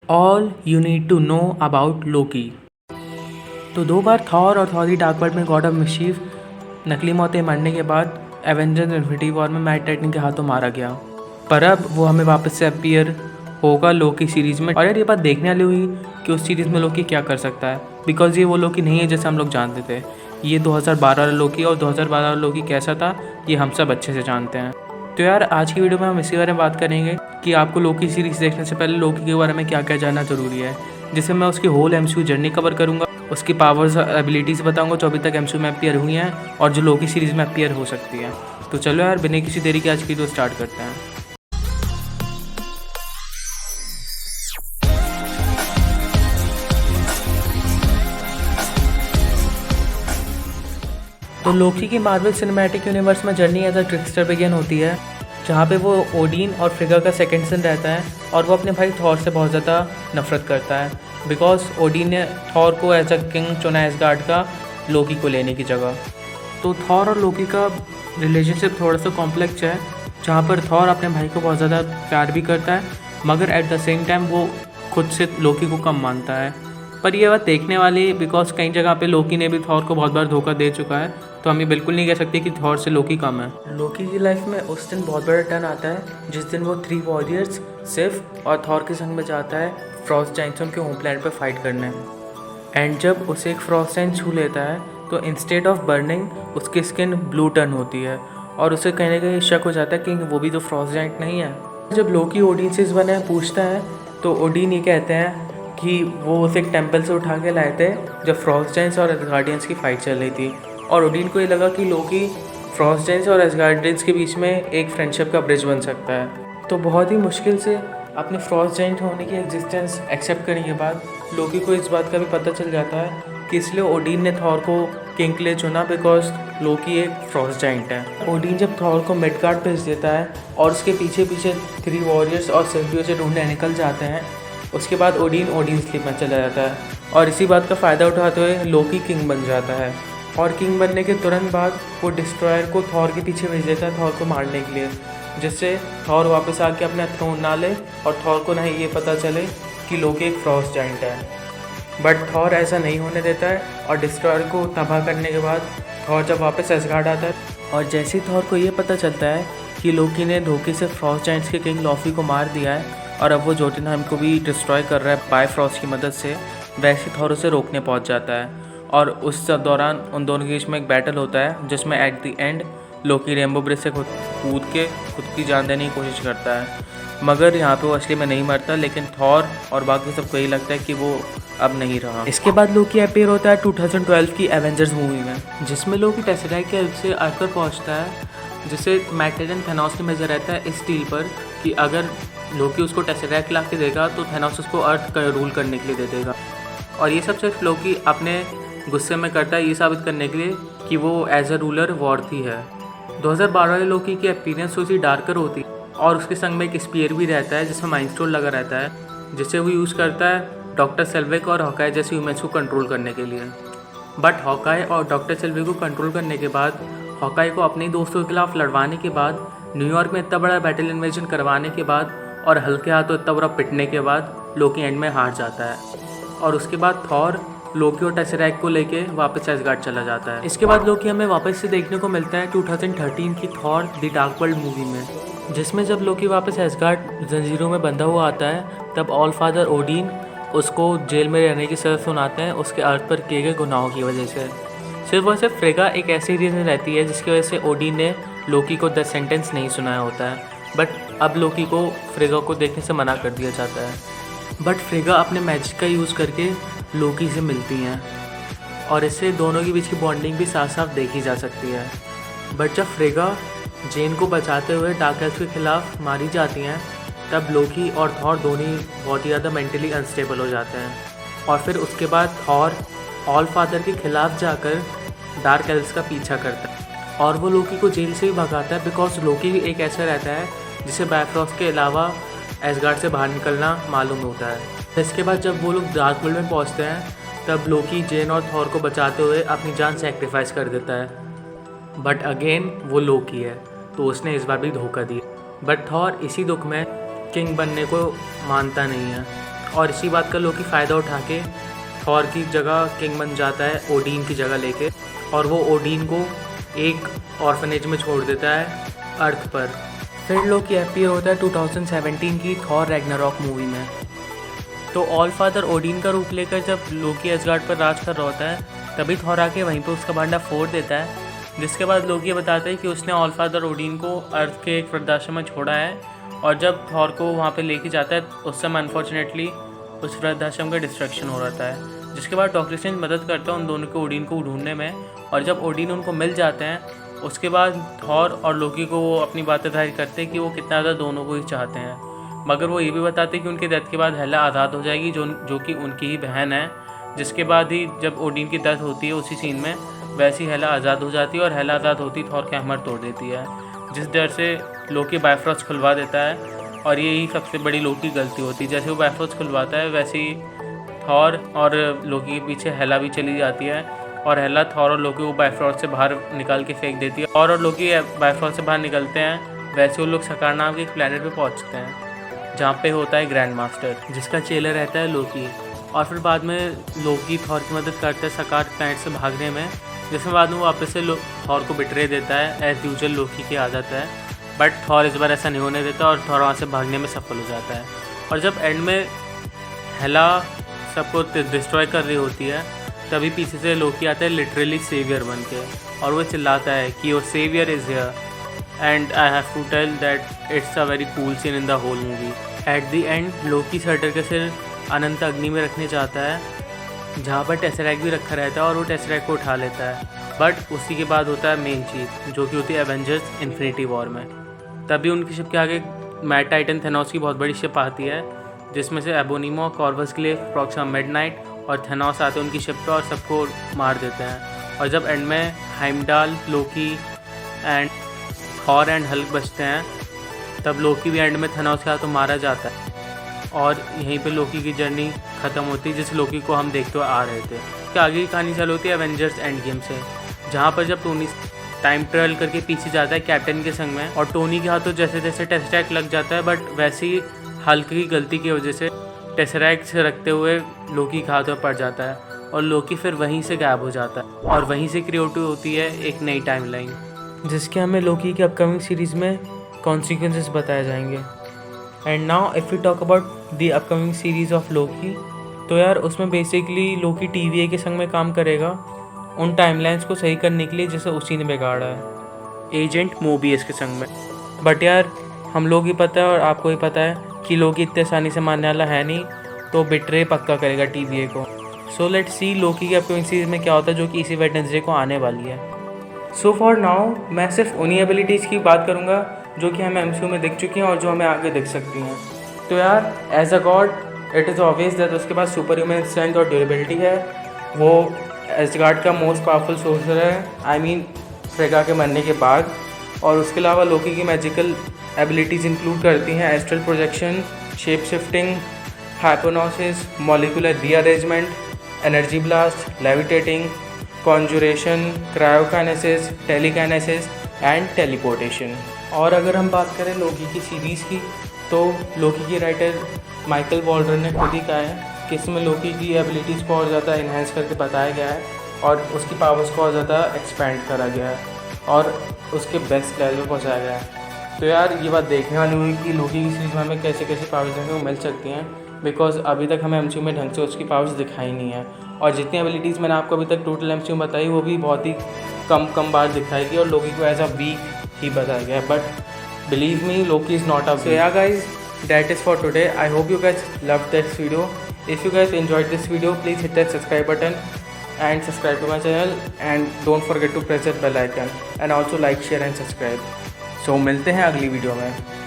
All you need to know about Loki. तो 2 बार Thor और थॉर द डार्क वर्ल्ड में गॉड ऑफ मिशीफ नकली मौतें मरने के बाद एवेंजर्स इन्फिनिटी वॉर में मैट टाइटन के हाथों मारा गया। पर अब वो हमें वापस से अपीयर होगा लोकी सीरीज़ में। और यार ये बात देखने वाली हुई कि उस सीरीज़ में लोकी क्या कर सकता है, बिकॉज ये वो लोकी नहीं है जैसे हम लोग जानते थे। ये 2012 वाला लोकी, और 2012 वाला लोकी कैसा था ये हम सब अच्छे से जानते हैं। तो यार आज की वीडियो में हम इसी बारे में बात करेंगे कि आपको लोकी सीरीज़ देखने से पहले लोकी के बारे में क्या क्या जानना ज़रूरी है, जिससे मैं उसकी होल एमसीयू जर्नी कवर करूँगा, उसकी पावर्स एबिलिटीज़ बताऊँगा जो अभी तक एमसीयू में अपीयर हुई हैं और जो लोकी सीरीज़ में अपीयर हो सकती है। तो चलो यार बिना किसी देरी के आज की वीडियो स्टार्ट करते हैं। तो लोकी की मार्वल सिनेमैटिक यूनिवर्स में जर्नी एज अ ट्रिकस्टर बिगिन होती है, जहाँ पे वो ओडिन और फ्रिगा का सेकंड सन रहता है और वो अपने भाई थॉर से बहुत ज़्यादा नफरत करता है, बिकॉज ओडिन ने थॉर को एज अ किंग चुना एसगार्ड का लोकी को लेने की जगह। तो थॉर और लोकी का रिलेशनशिप थोड़ा सा कॉम्प्लेक्स है, जहाँ पर थॉर अपने भाई को बहुत ज़्यादा प्यार भी करता है, मगर एट द सेम टाइम वो खुद से लोकी को कम मानता है। पर ये बात देखने वाली, बिकॉज कई जगह पे लोकी ने भी थॉर को बहुत बार धोखा दे चुका है, तो हम ये बिल्कुल नहीं कह सकते कि थॉर से लोकी कम है। लोकी की लाइफ में उस दिन बहुत बड़ा टर्न आता है जिस दिन वो 3 वॉरियर्स सिर्फ और थॉर के संग में जाता है फ्रॉस्ट जाइंट्स के होम प्लैनेट पर फाइट करने। एंड जब उसे एक फ्रॉस्ट जाइंट छू लेता है तो इंस्टेड ऑफ बर्निंग उसकी स्किन ब्लू टर्न होती है और उसे कहीं ना कहीं शक हो जाता है कि वो भी तो फ्रॉस्ट जाइंट नहीं है। जब लोकी ओडिन से इस बारे में पूछता है तो ओडिन ये कहते हैं कि वो उसे एक टेंपल से उठा के लाए थे जब फ्रॉस्ट जाइंट्स और एसगार्डियंस की फाइट चल रही थी, और ओडिन को ये लगा कि लोकी फ्रॉस्ट जाइंट्स और एसगार्डियंस के बीच में एक फ्रेंडशिप का ब्रिज बन सकता है। तो बहुत ही मुश्किल से अपने फ्रॉस्ट जाइंट होने की एग्जिस्टेंस एक्सेप्ट करने के बाद लोकी को इस बात का भी पता चल जाता है कि इसलिए ओडिन ने थॉर को किंग के लिए चुना, बिकॉज लोकी एक फ्रॉस्ट जाइंट है। ओडिन जब थॉर को मिडगार्ड भेज देता है और उसके पीछे पीछे 3 वॉरियर्स और सिल्वियो से ढूंढने निकल जाते हैं, उसके बाद ओडिन स्लीप में चला जाता है और इसी बात का फ़ायदा उठाते हुए लोकी किंग बन जाता है। और किंग बनने के तुरंत बाद वो डिस्ट्रॉयर को थॉर के पीछे भेज देता है थॉर को मारने के लिए, जिससे थॉर वापस आके अपना थ्रोन ना ले और थॉर को ना ही ये पता चले कि लोकी एक फ्रॉस्ट जाइंट है। बट थॉर ऐसा नहीं होने देता है और डिस्ट्रॉयर को तबाह करने के बाद थॉर जब वापस एसगार्ड आता है और जैसे ही थॉर को ये पता चलता है कि लोकी ने धोखे से फ्रॉस्ट जाइंट्स के किंग लॉफी को मार दिया है और अब वो जोटुनहेम को भी डिस्ट्रॉय कर रहा है बायफ्रॉस्ट की मदद से, वैसे थॉर उसे रोकने पहुंच जाता है। और उस दौरान उन दोनों के बीच में एक बैटल होता है जिसमें eight the end Loki rainbow bridge से कूद के खुद की जान देने की कोशिश करता है, मगर यहाँ पे वो असली में नहीं मरता, लेकिन थॉर और बाकी सबको यही लगता है कि वो अब नहीं रहा। इसके बाद लोकी अपीयर होता है 2012 की एवेंजर्स मूवी में, जिसमें लोकी टेसराक्ट के हेल्प से अर्थ पर पहुँचता है, जिसे मैट टाइटन थैनोस ने मेजर रहता है इस डील पर कि अगर लोकी उसको टेसराक्ट ला के देगा तो थैनोस उसको अर्थ का रूल करने के लिए दे देगा। और ये सब सिर्फ लोकी अपने गुस्से में करता है ये साबित करने के लिए कि वो एज अ रूलर वॉर्थी है। 2012 वाले लोकी की अपीयरेंस थोड़ी डार्कर होती है और उसके संग में एक स्पीयर भी रहता है जिसमें माइंड स्टोन लगा रहता है, जिससे वो यूज़ करता है डॉक्टर सेल्विक और हॉकाई जैसी ह्यूमंस को कंट्रोल करने के लिए। बट हॉकाई और डॉक्टर सेल्विक को कंट्रोल करने के बाद, हॉकाई को अपने दोस्तों के खिलाफ लड़वाने के बाद, न्यूयॉर्क में इतना बड़ा बैटल इन्वेजन करवाने के बाद और हल्के हाथों इतना बड़ा पिटने के बाद लोकी एंड में हार जाता है। और उसके बाद थॉर लोकी और टेसराक्ट को लेके वापस एसगार्ड चला जाता है। इसके बाद लोकी हमें वापस से देखने को मिलता है 2013 की Thor the Dark world movie में, जिसमें जब लोकी वापस एसगार्ड जंजीरों में बंधा हुआ आता है तब ऑल फादर ओडिन उसको जेल में रहने की सज़ा सुनाते हैं उसके अर्थ पर किए गए गुनाहों की वजह से। सिर्फ और सिर्फ फ्रेगा एक ऐसी रीज़न रहती है जिसकी वजह से ओडिन ने लोकी को 10 सेंटेंस नहीं सुनाया होता है, बट अब लोकी को फ्रेगा को देखने से मना कर दिया जाता है। बट फ्रेगा अपने मैजिक का यूज़ करके लोकी से मिलती हैं और इससे दोनों के बीच की बॉन्डिंग भी साफ साफ देखी जा सकती है। बट जब फ्रेगा जेन को बचाते हुए डार्क एल्फ के खिलाफ मारी जाती हैं तब लोकी और थॉर दोनों बहुत ही ज़्यादा मेंटली अनस्टेबल हो जाते हैं और फिर उसके बाद थॉर ऑल फादर के खिलाफ जाकर डार्क एल्फ्स का पीछा करता है और वो लोकी को जेल से भी भगाता है, बिकॉज लोकी भी एक ऐसा रहता है जिसे बायफ्रॉस्ट के अलावा एसगार्ड से बाहर निकलना मालूम होता है। इसके बाद जब वो लोग डार्क वर्ल्ड में पहुंचते हैं तब लोकी जेन और थॉर को बचाते हुए अपनी जान सेक्रीफाइस कर देता है, बट अगेन वो लोकी है तो उसने इस बार भी धोखा दिया। बट थॉर इसी दुख में किंग बनने को मानता नहीं है और इसी बात का लोकी फ़ायदा उठा के थॉर की जगह किंग बन जाता है, ओडीन की जगह लेके, और वो ओडीन को एक ऑर्फनेज में छोड़ देता है अर्थ पर। फिर लोकी अपीयर होता है 2017 की थॉर रैग्नारॉक मूवी में। तो ऑल फादर ओडीन का रूप लेकर जब लोकी एसगार्ड पर राज कर रहा होता है, तभी थॉर आके वहीं पे उसका भांडा फोड़ देता है। जिसके बाद लोकी बताता है कि उसने ऑल फादर ओडीन को अर्थ के एक वृद्धाश्रम में छोड़ा है, और जब थॉर को वहाँ पे लेके जाता है उस समय अनफॉर्चुनेटली उस वृद्धाश्रम का डिस्ट्रक्शन हो रहता है। जिसके बाद डॉक्टर स्ट्रेंज मदद करता है उन दोनों को ओडीन को ढूंढने में, और जब ओडीन उनको मिल जाते हैं उसके बाद थॉर और लोकी को वो अपनी बातें जाहिर करते हैं कि वो कितना ज़्यादा दोनों को ही चाहते हैं। मगर वो ये भी बताते हैं कि उनके डेथ के बाद हेला आज़ाद हो जाएगी, जो कि उनकी ही बहन है। जिसके बाद ही जब ओडीन की डेथ होती है उसी सीन में, वैसी हेला आज़ाद हो जाती है, और हेला आज़ाद होती थॉर के हैमर तोड़ देती है, जिस डर से लोकी बायफ्रॉस्ट खुलवा देता है। और यही सबसे बड़ी लोकी गलती होती है। जैसे वो बायफ्रॉस्ट खुलवाता है वैसे ही थॉर और लोकी के पीछे हेला भी चली जाती है, और हेला थॉर और लोकी को बायफ्रॉस्ट से बाहर निकाल के फेंक देती है। थॉर और लोकी बायफ्रॉस्ट से बाहर निकलते हैं, वैसे वो लोग सकार नाम के एक प्लेनेट पे पहुंचते हैं जहाँ पे होता है ग्रैंड मास्टर, जिसका चेला रहता है लोकी। और फिर बाद में लोकी थॉर की मदद करता है सकार प्लेनेट से भागने में, जिसमें बाद में वो वापस से थॉर को बिट्रे देता है। एज यूजुअल लोकी की आदत है, बट थॉर इस बार ऐसा नहीं होने देता और थॉर वहाँ से भागने में सफल हो जाता है। और जब एंड में हेला सबको डिस्ट्रॉय कर रही होती है, तभी पीछे से लोकी आता है लिटरली सेवियर बन के, और वो चिल्लाता है कि वो saviour is here and I have to tell that it's a very cool scene in the whole movie. At the end Loki Surtur का सिर अनंत अग्नि में रखने चाहता है, जहाँ पर टेसरैक्ट भी रखा रहता है, और वो टेसरैक्ट को उठा लेता है। बट उसी के बाद होता है मेन चीज़, जो कि होती है एवेंजर्स इन्फिनिटी वॉर में। तभी उनकी शिप के आगे मैड टाइटन थेनोस की बहुत बड़ी शिप आती है, जिसमें से एबोनीमो, कॉर्वस ग्लेफ, प्रॉक्सिमा मिडनाइट और थेनोस आते हैं उनकी शिप पर और सबको मार देते हैं। और जब एंड में Heimdall, Loki and Thor and Hulk बचते हैं, तब लोकी भी एंड में थेनोस के हाथों मारा जाता है, और यहीं पे लोकी की जर्नी ख़त्म होती है, जिस लोकी को हम देखते हुए आ रहे थे। कि आगे की कहानी चालू होती है एवेंजर्स एंड गेम से, जहाँ पर जब टोनी टाइम ट्रेवल करके पीछे जाता है कैप्टन के संग में, और टोनी के हाथों जैसे जैसे टेसरैक्ट लग जाता है, बट वैसे ही हल्क की गलती की वजह से टेसरैक्ट से रखते हुए लोकी के हाथों पड़ जाता है, और लोकी फिर वहीं से गायब हो जाता है, और वहीं से क्रिएट होती है एक नई टाइमलाइन, जिसके हमें लोकी की अपकमिंग सीरीज़ में कॉन्सिक्वेंसेस बताए जाएंगे। And now if you talk about the upcoming series of Loki, तो यार उसमें बेसिकली लोकी TVA के संग में काम करेगा उन टाइमलाइंस को सही करने के लिए जैसे उसी ने बिगाड़ा है, एजेंट मोबियस के संग में। बट यार हम लोग ही पता है और आपको ही पता है कि लोकी इतने आसानी से मानने वाला है नहीं, तो बिट्रे पक्का करेगा TVA को। सो लेट्स सी लोकी की अपकमिंग सीरीज़ में क्या होता है, जो कि इसी वेडनेसडे को आने वाली है। सो फॉर नाउ मैं सिर्फ उन्हीं एबिलिटीज़ की बात करूँगा जो कि हमें MCU में दिख चुकी हैं और जो हमें आगे दिख सकती हैं। तो यार as a god it is obvious that उसके पास सुपर ह्यूमन स्ट्रेंथ और ड्यूरेबिलिटी है। वो एसगार्ड का मोस्ट पावरफुल सोर्सर है, आई मीन फ्रेगा के मरने के बाद। और उसके अलावा लोकी की मैजिकल एबिलिटीज़ इंक्लूड करती हैं astral projection, shape shifting, hypnosis, molecular rearrangement, energy blast, levitating, conjuration, cryokinesis, telekinesis and teleportation. और अगर हम बात करें लोकी की सीरीज़ की, तो लोकी के राइटर माइकल वॉल्डरन ने खुद ही कहा है कि इसमें लोकी की एबिलिटीज़ को और ज़्यादा इन्हेंस करके बताया गया है, और उसकी पावर्स को और ज़्यादा एक्सपेंड करा गया है, और उसके बेस्ट लेवल पर पहुँचाया गया है। तो यार ये बात देखने वाली हुई कि लोकी की सीरीज़ में हमें कैसे कैसे पावर्स देखने को मिल सकती हैं, बिकॉज अभी तक हमें MCU में ढंग से उसकी पावर्स दिखाई नहीं है। और जितनी एबिलिटीज़ मैंने आपको अभी तक टोटल MCU में बताई, वो भी बहुत ही कम बार दिखाएगी, और लोकी को एज अ वीक ही बताया गया। But believe me, Loki is not a weak. So yeah guys, that is for today. I hope you guys loved this video. If you guys enjoyed this video, please hit that subscribe button and subscribe to my channel, and don't forget to press that bell icon, and also like, share and subscribe. So मिलते हैं अगली video में।